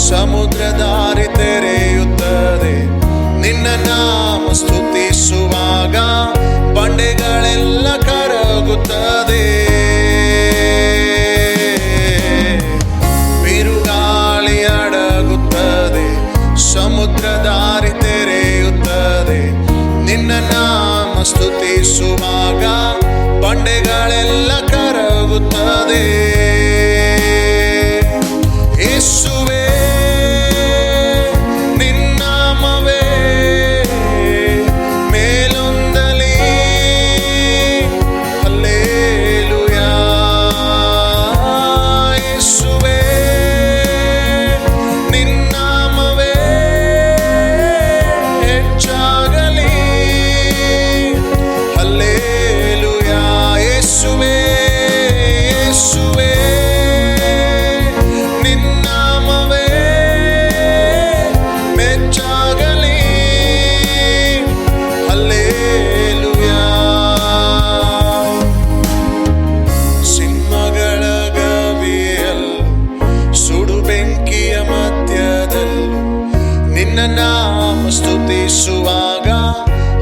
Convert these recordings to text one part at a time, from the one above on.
ಸಮುದ್ರ ದಾರಿ ತೆರೆಯುತ್ತದೆ. ನಿನ್ನ ನಾಮ ಸ್ತುತಿಸುವಾಗ ಬಂಡೆಗಳೆಲ್ಲ ಕರಗುತ್ತದೆ. ಬಿರುಗಾಳಿ ಅಡಗುತ್ತದೆ, ಸಮುದ್ರ ದಾರಿ ತೆರೆಯುತ್ತದೆ. ನಿನ್ನ ನಾಮ ಸ್ತುತಿಸುವಾಗ ಬಂಡೆಗಳೆಲ್ಲ ಕರಗುತ್ತದೆ. ಯೇಸುವೇ ನಿನ್ನಾಮವೇ ಮೇಲೊಂದಲಿ, ಹಲ್ಲೆಲೂಯಾ. ಯೇಸುವೇ ನಿನ್ನಾಮವೇ ಹೆಚ್ಚಾಗಲಿ, ಹಲ್ಲೆಲೂಯಾ. ಯೇಸುವೇ ಯೇಸುವೇ ನಿನ್ನಾಮವೇ ಮೆಚ್ಚಾಗಲಿ, ಹಲ್ಲೆಲೂಯಾ. ಸಿಂಹಗಳ ಗವಿಯಲ್ಲೂ ಸುಡು ಬೆಂಕಿಯ ಮಧ್ಯದಲ್ಲೂ ನಿನ್ನ ನಾಮ ಸ್ತುತಿಸುವಾಗ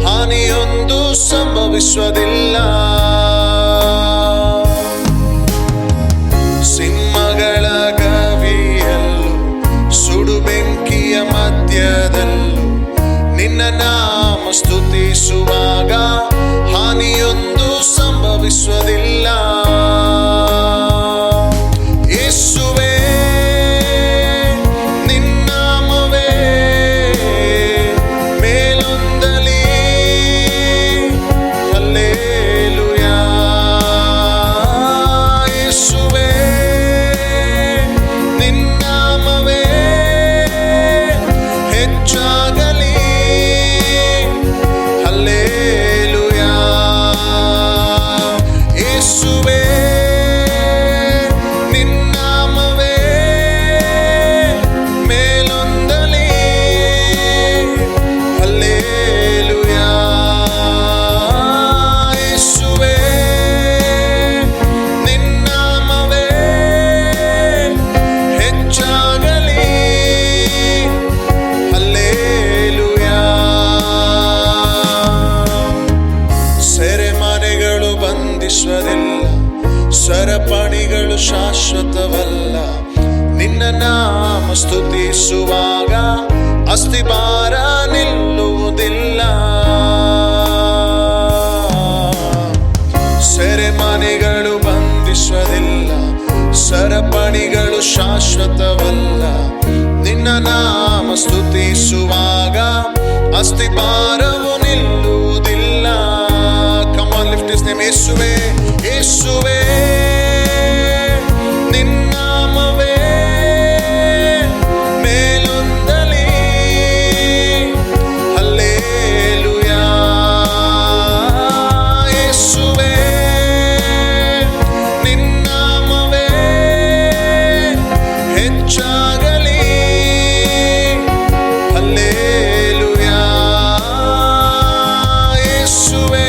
ಹಾನಿಯೊಂದು ಸಂಭವಿಸುವುದಿಲ್ಲ. ಸಿಂಹಗಳ ಗವಿಯಲ್ಲೂ ಸುಡು ಬೆಂಕಿಯ ಮಧ್ಯದಲ್ಲೂ ನಿನ್ನ ನಾಮ ಸ್ತುತಿಸುವಾಗ ಹಾನಿಯೊಂದು ಸಂಭವಿಸುವುದಿಲ್ಲ. ಯೇಸುವೇ ನಿನ್ನಾಮವೇ ಮೇಲೊಂದಲಿ, ಹಲ್ಲೆಲೂಯಾ. ಯೇಸುವೇ ನಿನ್ನಾಮವೇ ಹೆಚ್ಚಾಗಲಿ, ಹಲ್ಲೆಲೂಯಾ. ಯೇಸುವೇ ನಿನ್ನಾಮವೇ ಮೇಲೊಂದಲಿ, ಹಲ್ಲೆಲೂಯಾ. ಯೇಸುವೇ ನಿನ್ನಾಮವೇ ಹೆಚ್ಚಾಗಲಿ, ಹಲ್ಲೆಲೂಯಾ. ಸೆರೆಮನೆಗಳು ಬಂಧಿಸುವುದಿಲ್ಲ, ಸರಪಣಿಗಳು ಶಾಶ್ವತವಲ್ಲ. ನಿನ್ನ ನಾಮ ಸ್ತುತಿಸುವಾಗ ಅಸ್ತಿಭಾರ ನಿಲ್ಲುವುದಿಲ್ಲ. ಸೆರೆಮನೆಗಳು ಬಂಧಿಸುವುದಿಲ್ಲ, ಸರಪಣಿಗಳು ಶಾಶ್ವತವಲ್ಲ. ನಿನ್ನ ನಾಮ ಸ್ತುತಿಸುವಾಗ ಅಸ್ತಿಭಾರವು ನಿಲ್ಲುವುದಿಲ್ಲ. Come on, lift his name. ಯೇಸುವೇ ಯೇಸುವೇ ನಿನ್ನಾಮವೇ ಮೇಲೊಂದಲಿ, ಹಲ್ಲೆಲೂಯಾ. ಯೇಸುವೇ ನಿನ್ನಾಮವೇ ಹೆಚ್ಚಾಗಲಿ, ಹಲ್ಲೆಲೂಯಾ. ಯೇಸುವೇ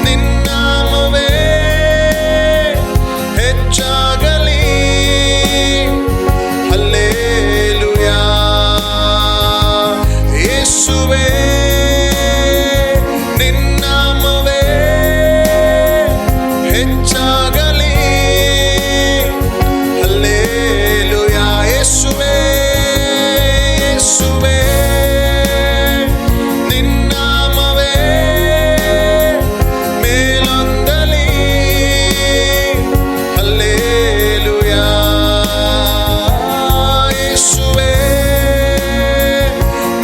ನಿನ್ನಾಮವೇ ಹೆಚ್ಚಾಗಲಿ, ಹಲ್ಲೆಲೂಯಾ. ಯೇಸುವೇ ನಿನ್ನಾಮವೇ ಹೆಚ್ಚಾಗಲಿ, ಹಲ್ಲೆಲೂಯಾ. ಯೇಸುವೇ ಯೇಸುವೇ ನಿನ್ನಾಮವೇ ಮೇಲೊಂದಲಿ, ಹಲ್ಲೆಲೂಯಾ. ಯೇಸುವೇ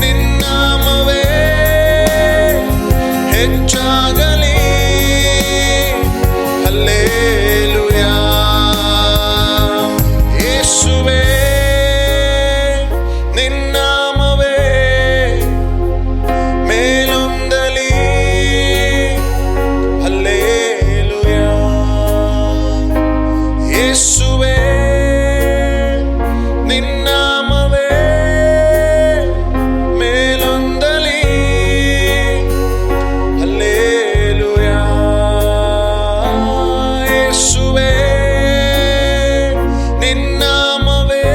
ನಿನ್ನಾಮವೇ ಹೆಚ್ಚಾಗಲಿ, ಹಲ್ಲೆಲೂಯಾ. ಯೇಸುವೇ ನಿನ್ನಾಮವೇ ಮೇಲೊಂದಲಿ, ಹಲ್ಲೆಲೂಯಾ. ಯೇಸುವೇ ನಿನ್ನಾಮವೇ ಮೇಲೊಂದಲಿ, ಹಲ್ಲೆಲೂಯಾ. ಯೇಸುವೇ ನಿನ್ನಾಮವೇ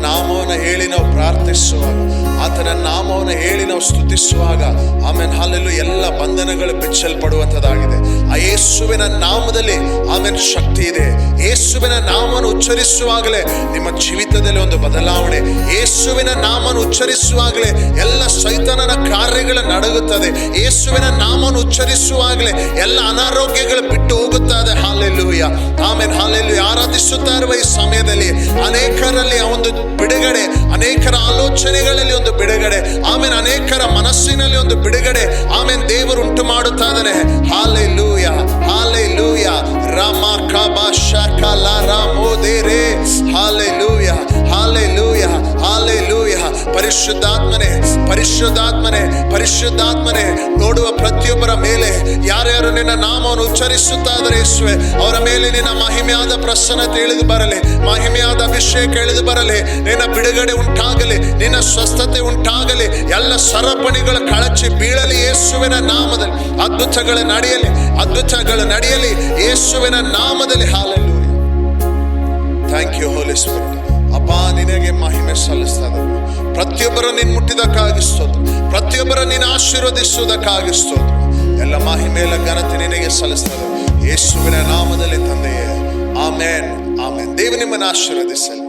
ನಾಮವನ್ನು ಹೇಳಿ ನಾವು ಪ್ರಾರ್ಥಿಸುವಾಗ, ಆತನ ನಾಮವನ್ನು ಹೇಳಿ ನಾವು ಸ್ತುತಿಸುವಾಗ ಆಮೇನ್ ಹಲ್ಲೆಲೂಯಾ ಎಲ್ಲ ಬಂಧನಗಳು ಬಿಚ್ಚಲ್ಪಡುವಂಥದ್ದಾಗಿದೆ. ಆ ಯೇಸುವಿನ ನಾಮದಲ್ಲಿ ಆಮೇನ್ ಶಕ್ತಿ ಇದೆ. ಯೇಸುವಿನ ನಾಮವನ್ನು ಉಚ್ಚರಿಸುವಾಗಲೇ ನಿಮ್ಮ ಜೀವಿತದಲ್ಲಿ ಒಂದು ಬದಲಾವಣೆ. ಯೇಸುವಿನ ನಾಮವನ್ನು ಉಚ್ಚರಿಸುವಾಗಲೇ ಎಲ್ಲ ಸೈತಾನನ ಕಾರ್ಯಗಳು ನಡಗುತ್ತದೆ. ಯೇಸುವಿನ ನಾಮವನ್ನು ಉಚ್ಚರಿಸುವಾಗಲೇ ಎಲ್ಲ ಅನಾರೋಗ್ಯಗಳು ಬಿಟ್ಟು ಹೋಗುತ್ತದೆ. ಹಲ್ಲೆಲೂಯಾ ಆಮೇನ್ ಹಲ್ಲೆಲೂಯಾ. ಆರಾಧಿಸುತ್ತಾ ಇರುವ ಈ ಸಮಯದಲ್ಲಿ ಅನೇಕರಲ್ಲಿ ಒಂದು ಬಿಡುಗಡೆ, ಅನೇಕರ ಆಲೋಚನೆಗಳಲ್ಲಿ ಒಂದು ಬಿಡುಗಡೆ, ಆಮೇನ್ ಅನೇಕರ ಮನಸ್ಸಿನಲ್ಲಿ ಒಂದು ಬಿಡುಗಡೆ ಆಮೇನ್ ದೇವರು ಉಂಟು ಮಾಡುತ್ತಾ ಇದ್ದಾನೆ. Hallelujah hallelujah. ರಾಮ ಕಬ ಶಕಲ ರಾಮೋದೇರೆ. Hallelujah hallelujah hallelujah. ಪರಿಶುದ್ಧಾತ್ಮನೆ ಪರಿಶುದ್ಧಾತ್ಮನೆ ಪರಿಶುದ್ಧಾತ್ಮನೆ, ನೋಡುವ ಪ್ರತಿಯೊಬ್ಬರ ಮೇಲೆ ಯಾರ್ಯಾರು ನಿನ್ನ ನಾಮವನ್ನು ಉಚ್ಚರಿಸುತ್ತಾ ಇದ್ದಾರೆ ಯೇಸುವೆ, ಅವರ ಮೇಲೆ ನಿನ್ನ ಮಹಿಮೆಯಾದ ಪ್ರಸನ್ನತೆ ಇಳಿದು ಬರಲಿ, ಮಹಿಮೆಯಾದ ಅಭಿಷೇಕ ಇಳಿದು ಬರಲಿ, ನಿನ್ನ ಬಿಡುಗಡೆ ಉಂಟಾಗಲಿ, ನಿನ್ನ ಸ್ವಸ್ಥತೆ ಉಂಟಾಗಲಿ, ಎಲ್ಲ ಸರಪಣಿಗಳು ಕಳಚಿ ಬೀಳಲಿ ಯೇಸುವಿನ ನಾಮದಲ್ಲಿ. ಅದ್ಭುತಗಳು ನಡೆಯಲಿ, ಅದ್ಭುತಗಳು ನಡೆಯಲಿ ಯೇಸುವಿನ ನಾಮದಲ್ಲಿ. Hallelujah. Thank you holy spirit. ಅಪ್ಪ ನಿನಗೆ ಮಹಿಮೆ ಸಲ್ಲಿಸ್ತದೆ. ಪ್ರತಿಯೊಬ್ಬರು ನೀನು ಮುಟ್ಟಿದಕ್ಕಾಗಿ ಸ್ತೋತ್ರ, ಪ್ರತಿಯೊಬ್ಬರು ನೀನು ಆಶೀರ್ವದಿಸುವುದಕ್ಕಾಗಿ ಸ್ತೋತ್ರ. ಎಲ್ಲ ಮಹಿಮೆ ಎಲ್ಲ ಘನತೆ ನಿನಗೆ ಸಲ್ಲಿಸ್ತದೆ ಯೇಸುವಿನ ನಾಮದಲ್ಲಿ ತಂದೆಯೇ. ಆಮೇನ್ ಆಮೇನ್. ದೇವ ನಿಮ್ಮನ್ನು ಆಶೀರ್ವದಿಸಲಿ.